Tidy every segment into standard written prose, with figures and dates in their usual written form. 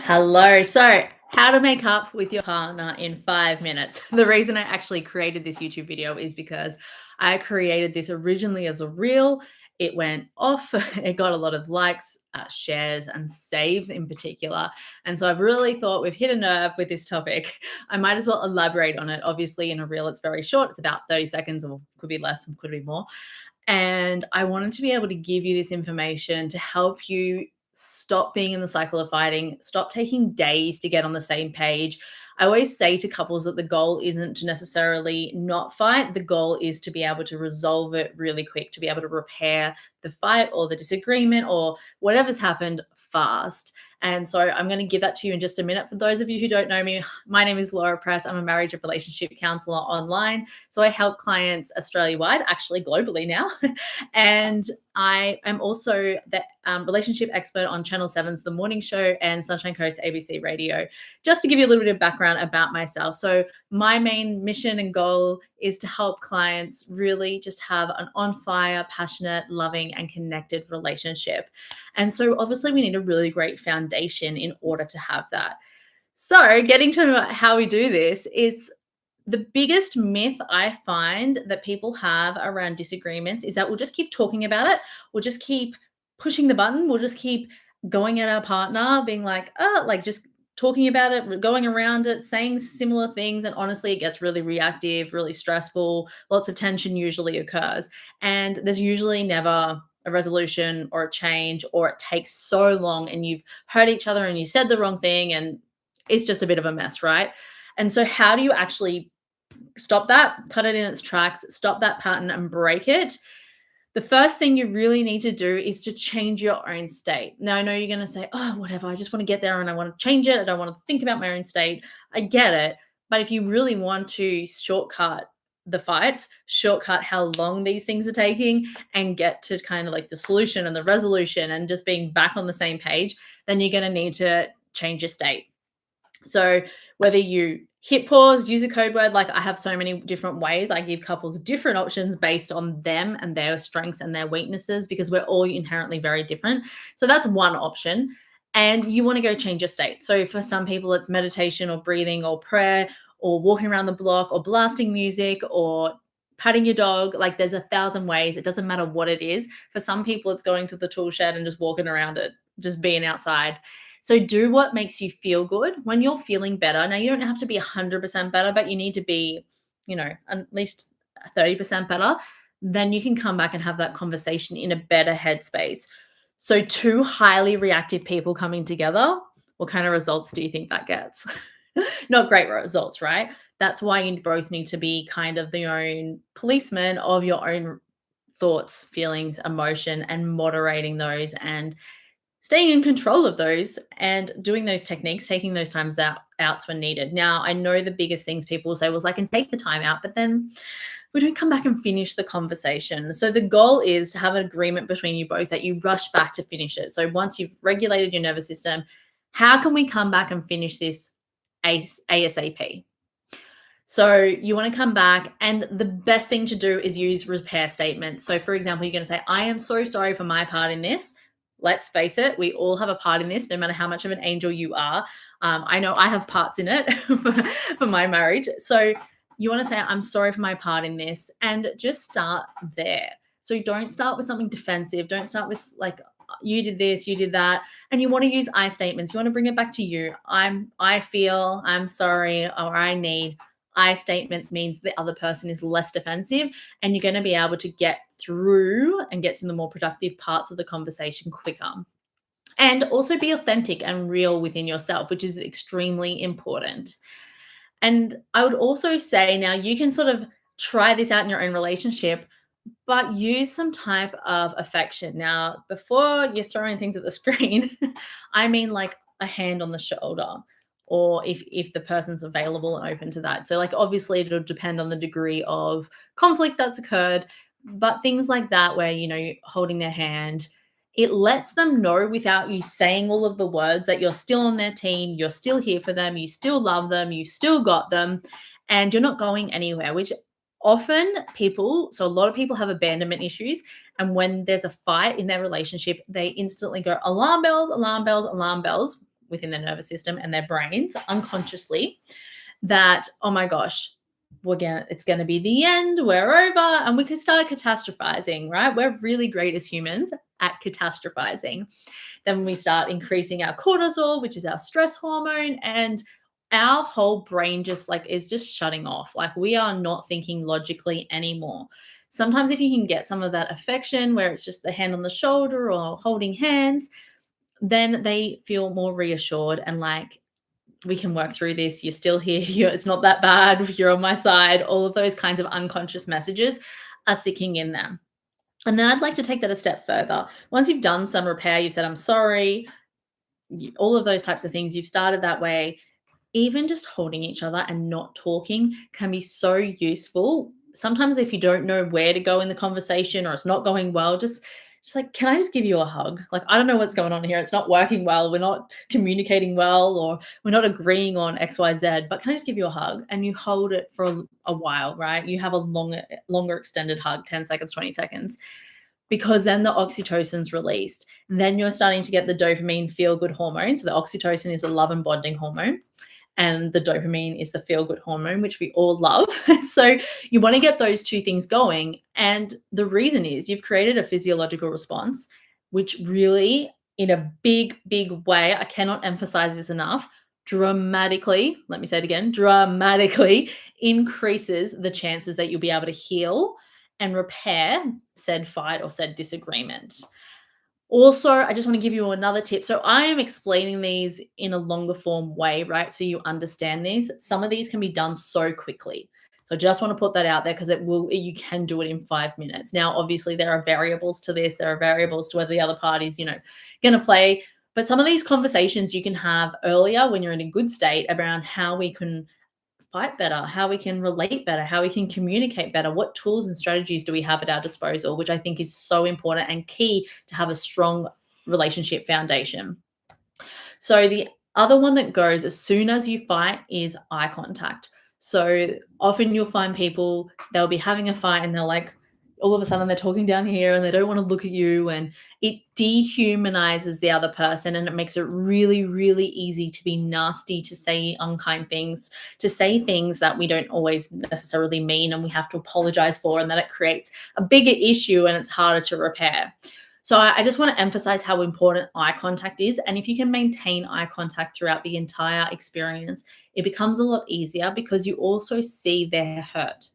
Hello. So, how to make up with your partner in 5 minutes. The reason I actually created this YouTube video is because I created this originally as a reel. It went off, it got a lot of likes, shares, and saves in particular. And so I've really thought we've hit a nerve with this topic. I might as well elaborate on it. Obviously, in a reel, it's very short, it's about 30 seconds, or could be less, could be more. And I wanted to be able to give you this information to help you stop being in the cycle of fighting, stop taking days to get on the same page. I always say to couples that the goal isn't to necessarily not fight. The goal is to be able to resolve it really quick, to be able to repair the fight or the disagreement or whatever's happened fast. And so I'm going to give that to you in just a minute. For those of you who don't know me, my name is Laura Press. I'm a marriage and relationship counselor online. So I help clients Australia-wide, actually globally now. And I am also the relationship expert on Channel 7's The Morning Show and Sunshine Coast ABC Radio. Just to give you a little bit of background about myself. So my main mission and goal is to help clients really just have an on fire, passionate, loving, and connected relationship. And so obviously we need a really great foundation in order to have that. So getting to how we do this is the biggest myth I find that people have around disagreements is that we'll just keep talking about it. We'll just keep pushing the button. We'll just keep going at our partner, being like, oh, like just talking about it, going around it, saying similar things. And honestly, it gets really reactive, really stressful. Lots of tension usually occurs. And there's usually never a resolution or a change, or it takes so long and you've hurt each other and you said the wrong thing and it's just a bit of a mess, right? And so, how do you actually stop that, cut it in its tracks, stop that pattern and break it? The first thing you really need to do is to change your own state. Now, I know you're going to say, oh, whatever, I just want to get there and I want to change it. I don't want to think about my own state. I get it. But if you really want to shortcut the fights, shortcut how long these things are taking, and get to kind of like the solution and the resolution and just being back on the same page, then you're going to need to change your state. So whether you hit pause, use a code word, like I have so many different ways. I give couples different options based on them and their strengths and their weaknesses because we're all inherently very different. So that's one option. And you want to go change your state. So for some people, it's meditation or breathing or prayer or walking around the block or blasting music or patting your dog. Like there's 1,000 ways. It doesn't matter what it is. For some people, it's going to the tool shed and just walking around it, just being outside. So do what makes you feel good when you're feeling better. Now, you don't have to be 100% better, but you need to be, at least 30% better. Then you can come back and have that conversation in a better headspace. So two highly reactive people coming together, what kind of results do you think that gets? Not great results, right? That's why you both need to be kind of the own policeman of your own thoughts, feelings, emotion, and moderating those and staying in control of those and doing those techniques, taking those times outs when needed. Now, I know the biggest things people say was I can take the time out, but then we don't come back and finish the conversation. So the goal is to have an agreement between you both that you rush back to finish it. So once you've regulated your nervous system, how can we come back and finish this ASAP? So you want to come back, and the best thing to do is use repair statements. So for example, you're going to say, I am so sorry for my part in this. Let's face it, we all have a part in this, no matter how much of an angel you are. I know I have parts in it for my marriage. So you want to say, I'm sorry for my part in this, and just start there. So don't start with something defensive. Don't start with like, you did this, you did that. And you want to use I statements. You want to bring it back to you. I feel, I'm sorry, or I need. I statements means the other person is less defensive, and you're going to be able to get through and get to the more productive parts of the conversation quicker. And also be authentic and real within yourself, which is extremely important. And I would also say now you can sort of try this out in your own relationship, but use some type of affection. Now, before you're throwing things at the screen, I mean like a hand on the shoulder, or if the person's available and open to that. So like obviously it'll depend on the degree of conflict that's occurred, but things like that where you're holding their hand, it lets them know without you saying all of the words that you're still on their team, you're still here for them, you still love them, you still got them, and you're not going anywhere, which often so a lot of people have abandonment issues. And when there's a fight in their relationship, they instantly go alarm bells, alarm bells, alarm bells, within their nervous system and their brains unconsciously that, oh my gosh, it's going to be the end, we're over, and we can start catastrophizing, right? We're really great as humans at catastrophizing. Then we start increasing our cortisol, which is our stress hormone, and our whole brain is just shutting off. Like, we are not thinking logically anymore. Sometimes if you can get some of that affection where it's just the hand on the shoulder or holding hands, then they feel more reassured and like, we can work through this. You're still here. It's not that bad. You're on my side. All of those kinds of unconscious messages are sinking in them. And then I'd like to take that a step further. Once you've done some repair, you've said, I'm sorry, all of those types of things, you've started that way. Even just holding each other and not talking can be so useful. Sometimes if you don't know where to go in the conversation or it's not going well, just like, can I just give you a hug? Like, I don't know what's going on here. It's not working well. We're not communicating well, or we're not agreeing on XYZ, but can I just give you a hug? And you hold it for a while, right? You have a longer extended hug, 10 seconds, 20 seconds, because then the oxytocin's released. Then you're starting to get the dopamine feel-good hormone. So the oxytocin is the love and bonding hormone, and the dopamine is the feel-good hormone, which we all love. So you want to get those two things going. And the reason is you've created a physiological response, which really, in a big, big way, I cannot emphasize this enough, dramatically, let me say it again, dramatically increases the chances that you'll be able to heal and repair said fight or said disagreement. Also, I just want to give you another tip. So I am explaining these in a longer form way, right? So you understand these. Some of these can be done so quickly. So I just want to put that out there because you can do it in 5 minutes. Now, obviously, there are variables to this. There are variables to whether the other party's, going to play. But some of these conversations you can have earlier when you're in a good state around how we can fight better, how we can relate better, how we can communicate better, what tools and strategies do we have at our disposal, which I think is so important and key to have a strong relationship foundation. So the other one that goes as soon as you fight is eye contact. So often you'll find people, they'll be having a fight and they're like, all of a sudden they're talking down here and they don't want to look at you, and it dehumanizes the other person, and it makes it really, really easy to be nasty, to say unkind things, to say things that we don't always necessarily mean and we have to apologize for, and that it creates a bigger issue and it's harder to repair. So I just want to emphasize how important eye contact is. And if you can maintain eye contact throughout the entire experience, it becomes a lot easier because you also see their hurt.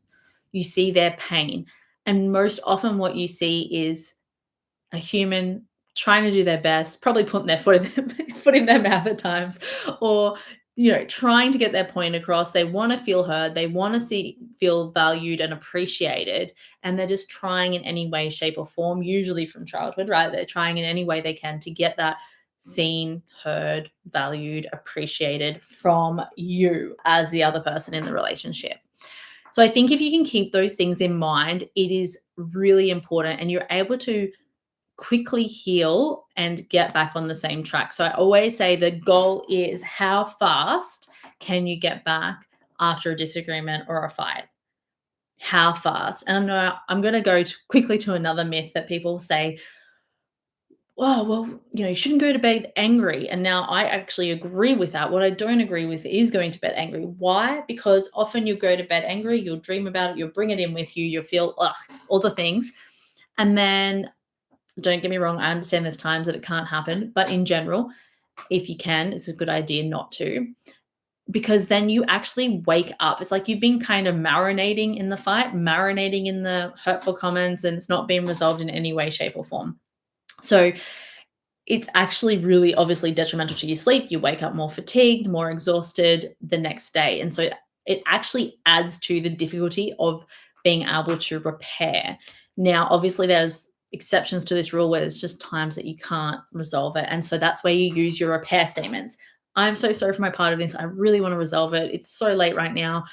You see their pain. And most often what you see is a human trying to do their best, probably putting their foot in their mouth at times, or trying to get their point across. They want to feel heard. They want to feel valued and appreciated. And they're just trying in any way, shape, or form, usually from childhood, right? They're trying in any way they can to get that seen, heard, valued, appreciated from you as the other person in the relationship. So I think if you can keep those things in mind, it is really important, and you're able to quickly heal and get back on the same track. So I always say the goal is, how fast can you get back after a disagreement or a fight? How fast? And I'm going to go quickly to another myth that people say, oh, well, you shouldn't go to bed angry. And now I actually agree with that. What I don't agree with is going to bed angry. Why? Because often you go to bed angry, you'll dream about it, you'll bring it in with you, you'll feel all the things. And then, don't get me wrong, I understand there's times that it can't happen. But in general, if you can, it's a good idea not to. Because then you actually wake up. It's like you've been kind of marinating in the fight, marinating in the hurtful comments, and it's not being resolved in any way, shape, or form. So it's actually really obviously detrimental to your sleep. You wake up more fatigued, more exhausted the next day. And so it actually adds to the difficulty of being able to repair. Now, obviously, there's exceptions to this rule where there's just times that you can't resolve it. And so that's where you use your repair statements. I'm so sorry for my part of this. I really want to resolve it. It's so late right now.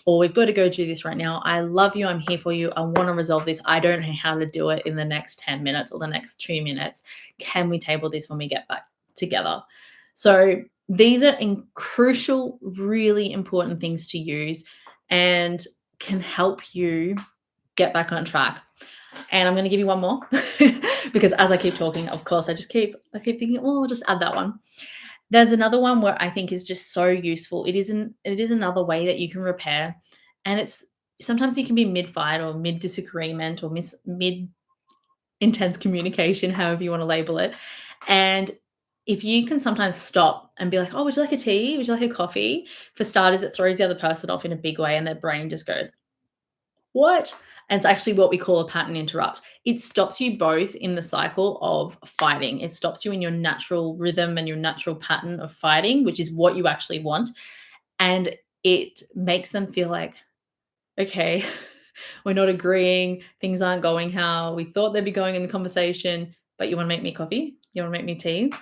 Or we've got to go do this right now. I love you. I'm here for you. I want to resolve this. I don't know how to do it in the next 10 minutes or the next 2 minutes. Can we table this when we get back together? So these are crucial, really important things to use and can help you get back on track. And I'm going to give you one more because as I keep talking, of course, I keep thinking, oh, I'll just add that one. There's another one where I think is just so useful. It is another way that you can repair, and it's sometimes you can be mid-fight or mid-disagreement or mid-intense communication, however you wanna label it, and if you can sometimes stop and be like, "Oh, would you like a tea? Would you like a coffee?" For starters, it throws the other person off in a big way, and their brain just goes, "What?" And it's actually what we call a pattern interrupt. It stops you both in the cycle of fighting. It stops you in your natural rhythm and your natural pattern of fighting, which is what you actually want. And it makes them feel like, okay, we're not agreeing. Things aren't going how we thought they'd be going in the conversation. But you want to make me coffee? You want to make me tea?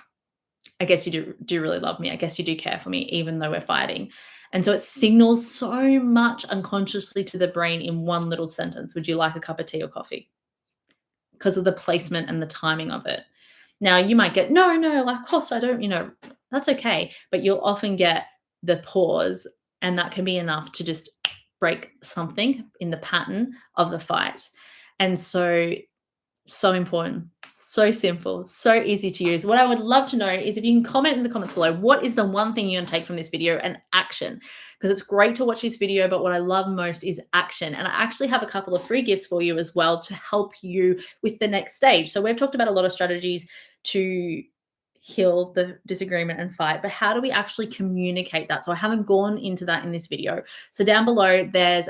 I guess you do really love me. I guess you do care for me, even though we're fighting. And so it signals so much unconsciously to the brain in one little sentence. Would you like a cup of tea or coffee? Because of the placement and the timing of it. Now you might get, no, no, like, of course I don't, that's okay. But you'll often get the pause, and that can be enough to just break something in the pattern of the fight. And so important, so simple, so easy to use. What I would love to know is if you can comment in the comments below, what is the one thing you're gonna take from this video and action? Because it's great to watch this video, but what I love most is action. And I actually have a couple of free gifts for you as well to help you with the next stage. So we've talked about a lot of strategies to heal the disagreement and fight, but how do we actually communicate that? So I haven't gone into that in this video. So down below, there's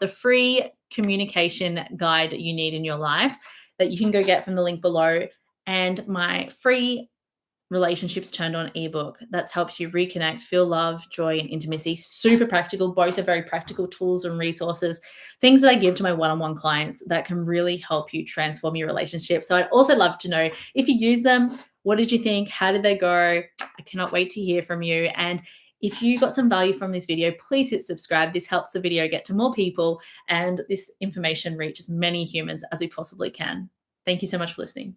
the free communication guide you need in your life that you can go get from the link below, and my free relationships turned on ebook that's helps you reconnect, feel love, joy, and intimacy. Super practical. Both are very practical tools and resources, things that I give to my one-on-one clients that can really help you transform your relationship. So I'd also love to know if you use them. What did you think? How did they go? I cannot wait to hear from you. And if you got some value from this video, please hit subscribe. This helps the video get to more people and this information reach as many humans as we possibly can. Thank you so much for listening.